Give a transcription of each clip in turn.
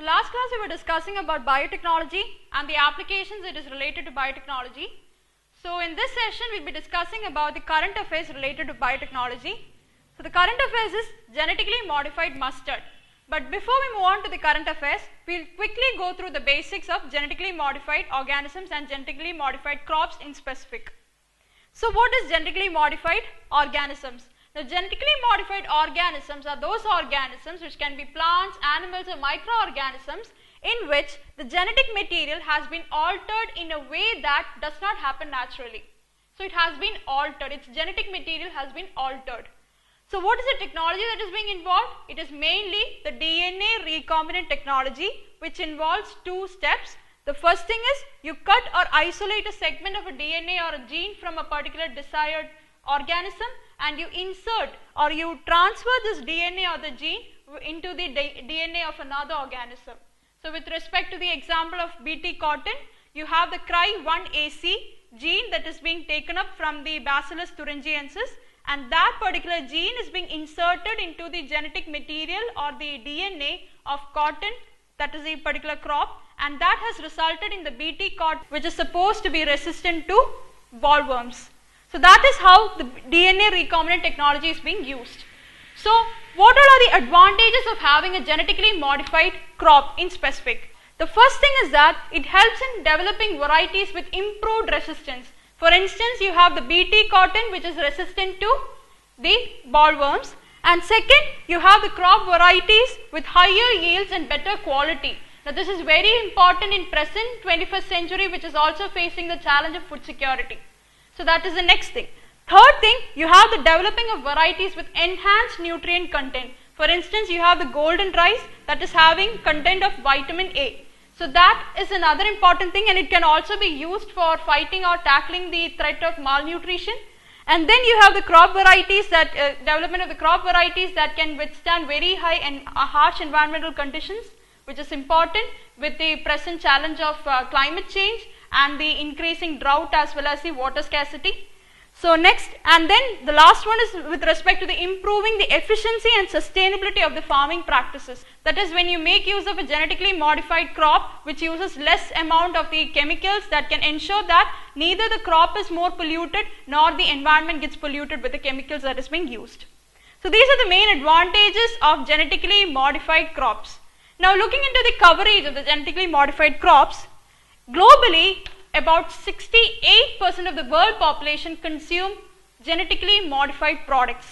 last class we were discussing about biotechnology and the applications it is related to biotechnology. So in this session we will be discussing about the current affairs related to biotechnology. So the current affairs is genetically modified mustard. But before we move on to the current affairs, we will quickly go through the basics of genetically modified organisms and genetically modified crops in specific. So what is genetically modified organisms? Now genetically modified organisms are those organisms which can be plants, animals or microorganisms in which the genetic material has been altered in a way that does not happen naturally. So it has been altered, its genetic material has been altered. So what is the technology that is being involved? It is mainly the DNA recombinant technology, which involves two steps. The first thing is you cut or isolate a segment of a DNA or a gene from a particular desired organism and you insert or you transfer this DNA or the gene into the DNA of another organism. So with respect to the example of Bt cotton, you have the Cry1AC gene that is being taken up from the Bacillus thuringiensis, and that particular gene is being inserted into the genetic material or the DNA of cotton, that is a particular crop, and that has resulted in the Bt cotton, which is supposed to be resistant to bollworms. So that is how the DNA recombinant technology is being used. So what all are the advantages of having a genetically modified crop in specific? The first thing is that it helps in developing varieties with improved resistance. For instance, you have the Bt cotton which is resistant to the bollworms, and second you have the crop varieties with higher yields and better quality. Now this is very important in present 21st century, which is also facing the challenge of food security. So that is the next thing. Third thing, you have the developing of varieties with enhanced nutrient content. For instance, you have the golden rice that is having content of vitamin A. So that is another important thing, and it can also be used for fighting or tackling the threat of malnutrition. And then you have the crop varieties that development of the crop varieties that can withstand very high and harsh environmental conditions, which is important with the present challenge of climate change and the increasing drought as well as the water scarcity. So next, and then the last one is with respect to the improving the efficiency and sustainability of the farming practices. That is, when you make use of a genetically modified crop which uses less amount of the chemicals, that can ensure that neither the crop is more polluted nor the environment gets polluted with the chemicals that is being used. So these are the main advantages of genetically modified crops. Now looking into the coverage of the genetically modified crops, globally about 68% of the world population consume genetically modified products,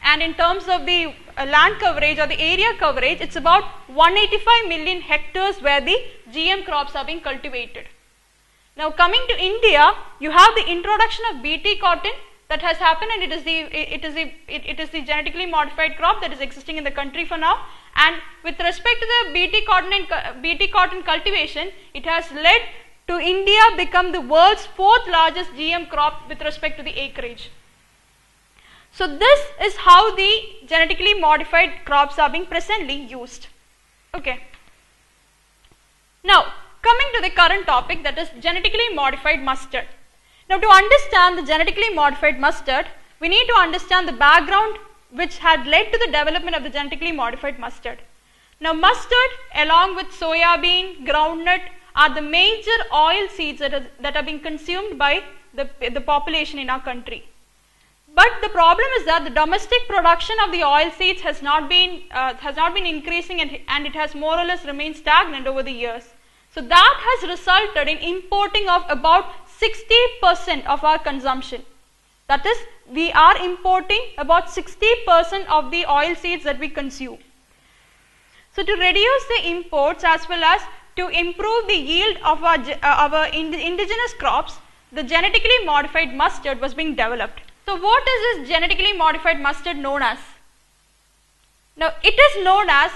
and in terms of the land coverage or the area coverage, it's about 185 million hectares where the GM crops are being cultivated. Now coming to India, you have the introduction of Bt cotton that has happened, and it is the genetically modified crop that is existing in the country for now. And with respect to the Bt cotton cultivation, it has led to India become the world's 4th largest GM crop with respect to the acreage. So this is how the genetically modified crops are being presently used. Okay. Now coming to the current topic, that is genetically modified mustard. Now to understand the genetically modified mustard, we need to understand the background which had led to the development of the genetically modified mustard. Now mustard along with soya bean, groundnut are the major oil seeds that are being consumed by the population in our country. But the problem is that the domestic production of the oil seeds has not been increasing, and it has more or less remained stagnant over the years. So that has resulted in importing of about 60% of our consumption. That is, we are importing about 60% of the oil seeds that we consume. So to reduce the imports as well as to improve the yield of our indigenous crops, the genetically modified mustard was being developed. So what is this genetically modified mustard known as? Now it is known as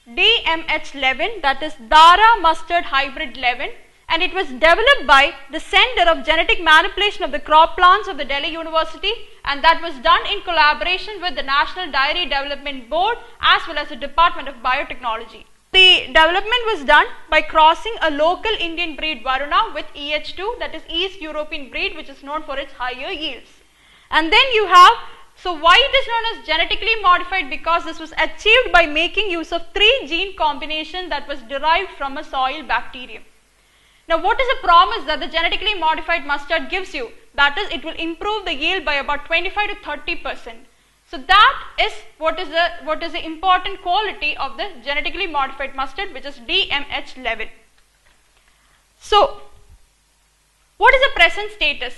DMH11, that is Dara Mustard Hybrid 11, and it was developed by the Center of Genetic Manipulation of the Crop Plants of the Delhi University, and that was done in collaboration with the National Dairy Development Board as well as the Department of Biotechnology. The development was done by crossing a local Indian breed Varuna with EH2, that is East European breed, which is known for its higher yields. And then you have So why it is known as genetically modified? Because this was achieved by making use of 3 gene combination that was derived from a soil bacterium. Now what is the promise that the genetically modified mustard gives you? That is, it will improve the yield by about 25 to 30%. So that is what is the important quality of the genetically modified mustard, which is DMH11. So what is the present status?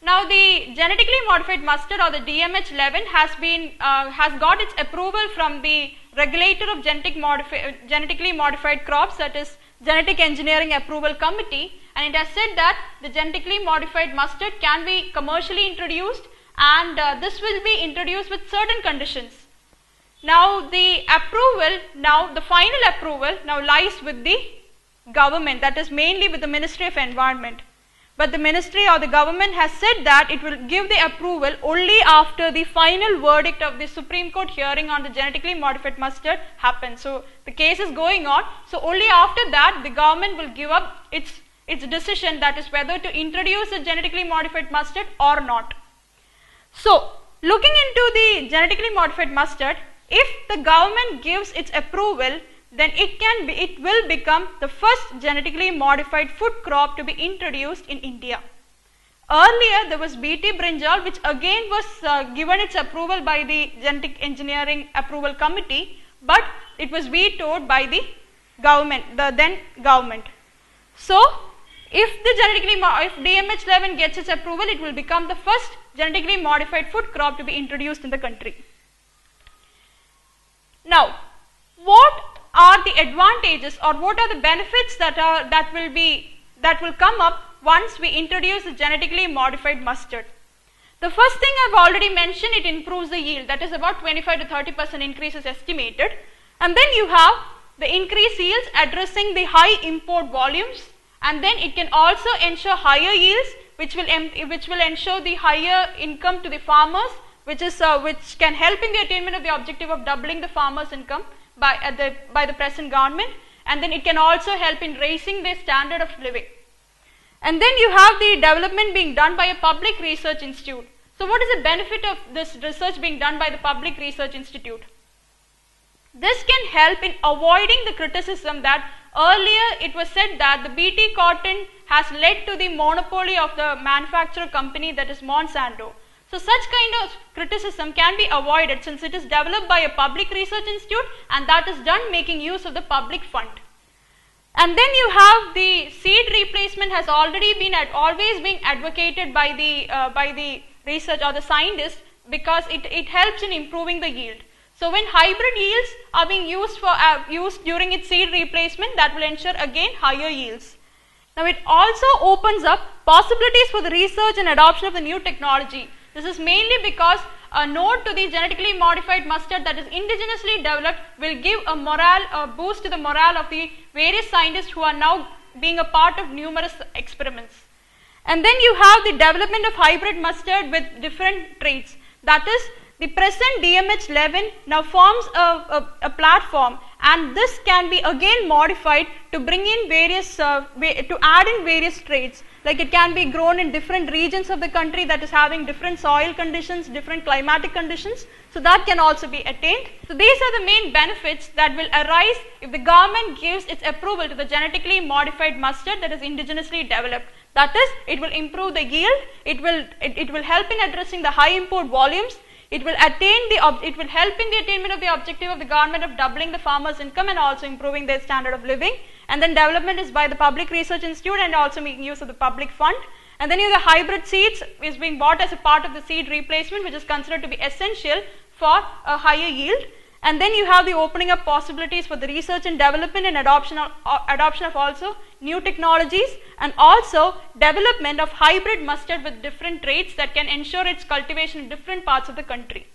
Now the genetically modified mustard or the DMH11 has got its approval from the regulator of genetically modified crops, that is Genetic Engineering Approval Committee, and it has said that the genetically modified mustard can be commercially introduced, and this will be introduced with certain conditions. Now the final approval now lies with the government, that is mainly with the Ministry of Environment. But the ministry or the government has said that it will give the approval only after the final verdict of the Supreme Court hearing on the genetically modified mustard happens. So the case is going on. So only after that the government will give up its decision, that is whether to introduce a genetically modified mustard or not. So looking into the genetically modified mustard, if the government gives its approval, then it will become the first genetically modified food crop to be introduced in India. Earlier there was BT brinjal, which again was given its approval by the Genetic Engineering Approval Committee, but it was vetoed by the government, the then government. So if DMH11 gets its approval, it will become the first genetically modified food crop to be introduced in the country. Now, what are the advantages or what are the benefits that will come up once we introduce the genetically modified mustard? The first thing I've already mentioned, it improves the yield, that is about 25 to 30% increase is estimated, and then you have the increased yields addressing the high import volumes, and then it can also ensure higher yields, which will ensure the higher income to the farmers, which can help in the attainment of the objective of doubling the farmers' income by the present government, and then it can also help in raising their standard of living. And then you have the development being done by a public research institute. So what is the benefit of this research being done by the public research institute? This can help in avoiding the criticism that earlier it was said that the BT cotton has led to the monopoly of the manufacturer company, that is Monsanto. So such kind of criticism can be avoided since it is developed by a public research institute, and that is done making use of the public fund. And then you have the seed replacement has always been advocated by the research or the scientists, because it helps in improving the yield. So when hybrid yields are being used during its seed replacement, that will ensure again higher yields. Now it also opens up possibilities for the research and adoption of the new technology. This is mainly because a node to the genetically modified mustard that is indigenously developed will give a boost to the morale of the various scientists who are now being a part of numerous experiments. And then you have the development of hybrid mustard with different traits. That is, the present DMH11 now forms a platform, and this can be again modified to bring in to add in various traits. Like it can be grown in different regions of the country that is having different soil conditions, different climatic conditions. So that can also be attained. So these are the main benefits that will arise if the government gives its approval to the genetically modified mustard that is indigenously developed. That is, it will improve the yield, it will help in addressing the high import volumes, it will help in the attainment of the objective of the government of doubling the farmers' income and also improving their standard of living. And then development is by the public research institute and also making use of the public fund. And then you have the hybrid seeds is being bought as a part of the seed replacement, which is considered to be essential for a higher yield. And then you have the opening up possibilities for the research and development and adoption of also new technologies, and also development of hybrid mustard with different traits that can ensure its cultivation in different parts of the country.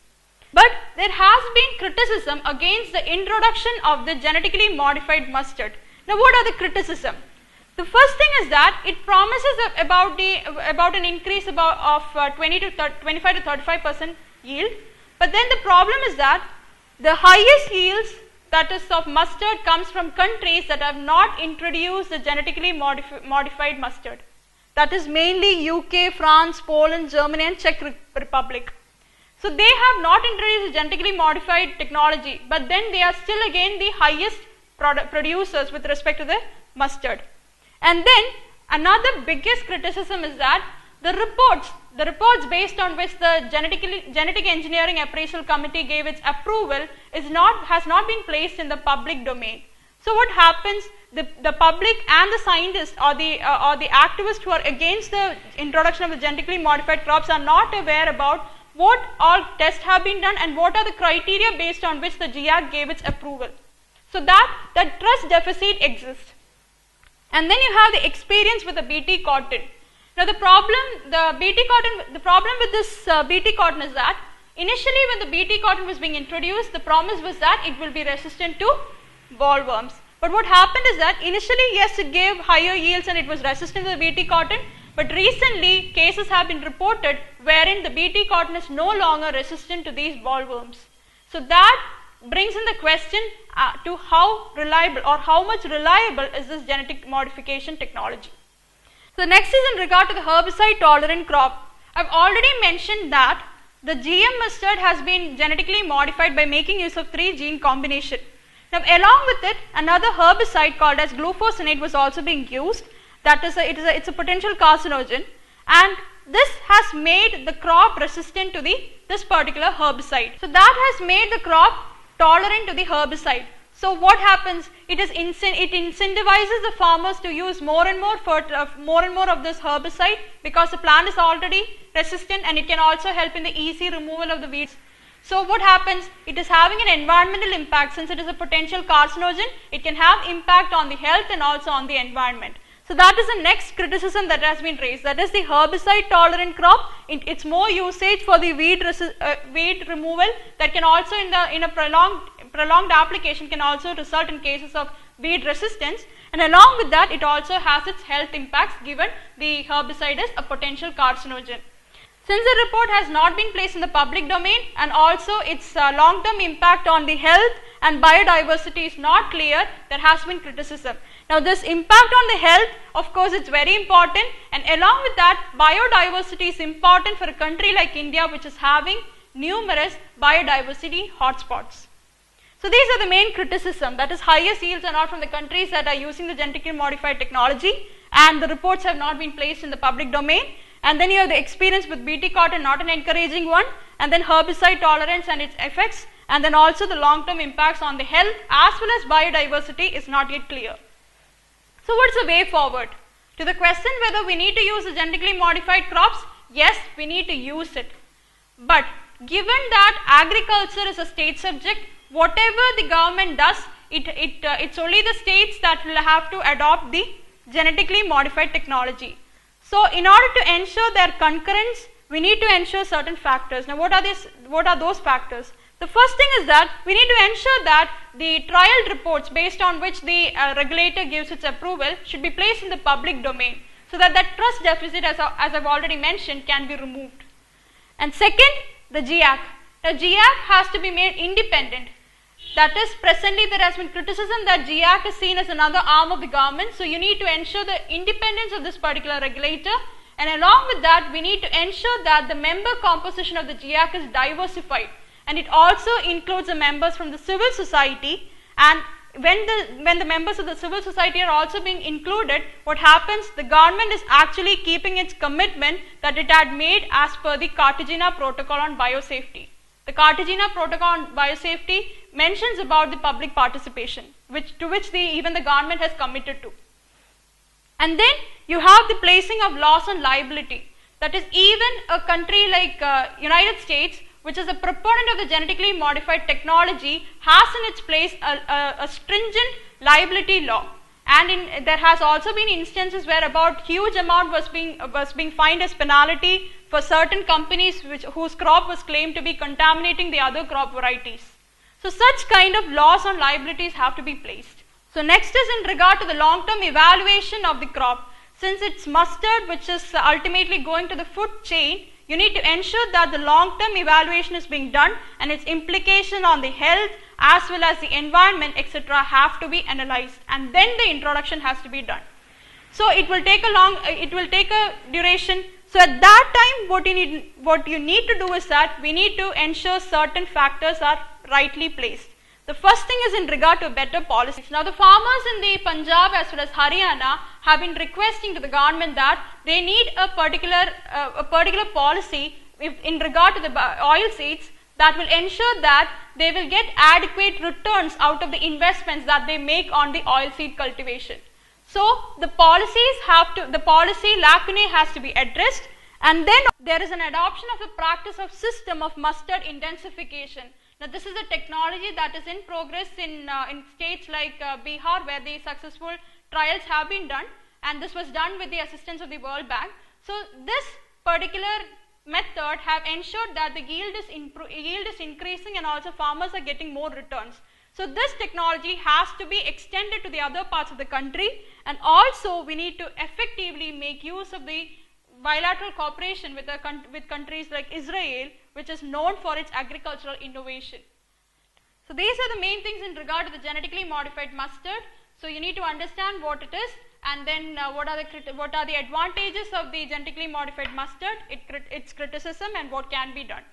But there has been criticism against the introduction of the genetically modified mustard. Now what are the criticism? The first thing is that it promises about an increase of 25 to 35% yield, but then the problem is that the highest yields, that is of mustard, comes from countries that have not introduced the genetically modified mustard. That is mainly UK, France, Poland, Germany and Czech Republic. So they have not introduced genetically modified technology, but then they are still again the highest producers with respect to the mustard. And then another biggest criticism is that the reports based on which the genetic engineering appraisal committee gave its approval has not been placed in the public domain. So what happens? The public and the scientists or the activists who are against the introduction of the genetically modified crops are not aware about what all tests have been done and what are the criteria based on which the GIAC gave its approval. So that trust deficit exists. And then you have the experience with the BT cotton. Now the problem with this BT cotton is that initially when the BT cotton was being introduced, the promise was that it will be resistant to bollworms. But what happened is that initially, yes, it gave higher yields and it was resistant to the BT cotton, but recently cases have been reported wherein the BT cotton is no longer resistant to these bollworms. So that brings in the question to how reliable or how much reliable is this genetic modification technology. So next is in regard to the herbicide tolerant crop. I've already mentioned that the GM mustard has been genetically modified by making use of 3 gene combination. Now along with it, another herbicide called as glufosinate was also being used. That is it's a potential carcinogen, and this has made the crop resistant to this particular herbicide. So that has made the crop tolerant to the herbicide. So what happens? It incentivizes the farmers to use more and more of this herbicide because the plant is already resistant and it can also help in the easy removal of the weeds. So what happens? It is having an environmental impact. Since it is a potential carcinogen, it can have impact on the health and also on the environment. So that is the next criticism that has been raised. That is the herbicide tolerant crop. It's more usage for the weed removal that can also in a prolonged application can also result in cases of weed resistance, and along with that it also has its health impacts given the herbicide is a potential carcinogen. Since the report has not been placed in the public domain and also its long-term impact on the health and biodiversity is not clear, there has been criticism. Now this impact on the health, of course, it's very important, and along with that biodiversity is important for a country like India which is having numerous biodiversity hotspots. So these are the main criticism, that is highest yields are not from the countries that are using the genetically modified technology, and the reports have not been placed in the public domain. And then you have the experience with BT cotton, not an encouraging one, and then herbicide tolerance and its effects, and then also the long-term impacts on the health as well as biodiversity is not yet clear. So what's the way forward? To the question whether we need to use the genetically modified crops, yes, we need to use it. But given that agriculture is a state subject, whatever the government does, it's only the states that will have to adopt the genetically modified technology. So in order to ensure their concurrence, we need to ensure certain factors. Now what are those factors? The first thing is that we need to ensure that the trial reports based on which the regulator gives its approval should be placed in the public domain, so that trust deficit, as I've already mentioned, can be removed. And second, the GIAC. Now GIAC has to be made independent. That is, presently there has been criticism that GIAC is seen as another arm of the government, so you need to ensure the independence of this particular regulator, and along with that we need to ensure that the member composition of the GIAC is diversified, and it also includes the members from the civil society. And when the members of the civil society are also being included, what happens? The government is actually keeping its commitment that it had made as per the Cartagena Protocol on Biosafety. The Cartagena Protocol on Biosafety mentions about the public participation, to which even the government has committed to. And then you have the placing of loss on liability. That is, even a country like United States, which is a proponent of the genetically modified technology, has in its place a stringent liability law. And there has also been instances where about huge amount was being fined as penalty for certain companies whose crop was claimed to be contaminating the other crop varieties. So such kind of laws on liabilities have to be placed. So next is in regard to the long-term evaluation of the crop. Since it's mustard which is ultimately going to the food chain, you need to ensure that the long-term evaluation is being done and its implication on the health as well as the environment, etc. have to be analyzed, and then the introduction has to be done. So it will take a duration. So at that time, what you need to do is that we need to ensure certain factors are rightly placed. The first thing is in regard to better policies. Now the farmers in the Punjab as well as Haryana have been requesting to the government that they need a particular policy in regard to the oil seeds that will ensure that they will get adequate returns out of the investments that they make on the oil seed cultivation. So the policy lacunae has to be addressed, and then there is an adoption of the practice of system of mustard intensification. Now this is a technology that is in progress in states like Bihar, where the successful trials have been done, and this was done with the assistance of the World Bank. So this particular method have ensured that the yield is increasing, and also farmers are getting more returns. So this technology has to be extended to the other parts of the country, and also we need to effectively make use of the bilateral cooperation with countries like Israel, which is known for its agricultural innovation. So these are the main things in regard to the genetically modified mustard. So you need to understand what it is, and then what are the advantages of the genetically modified mustard, its criticism, and what can be done.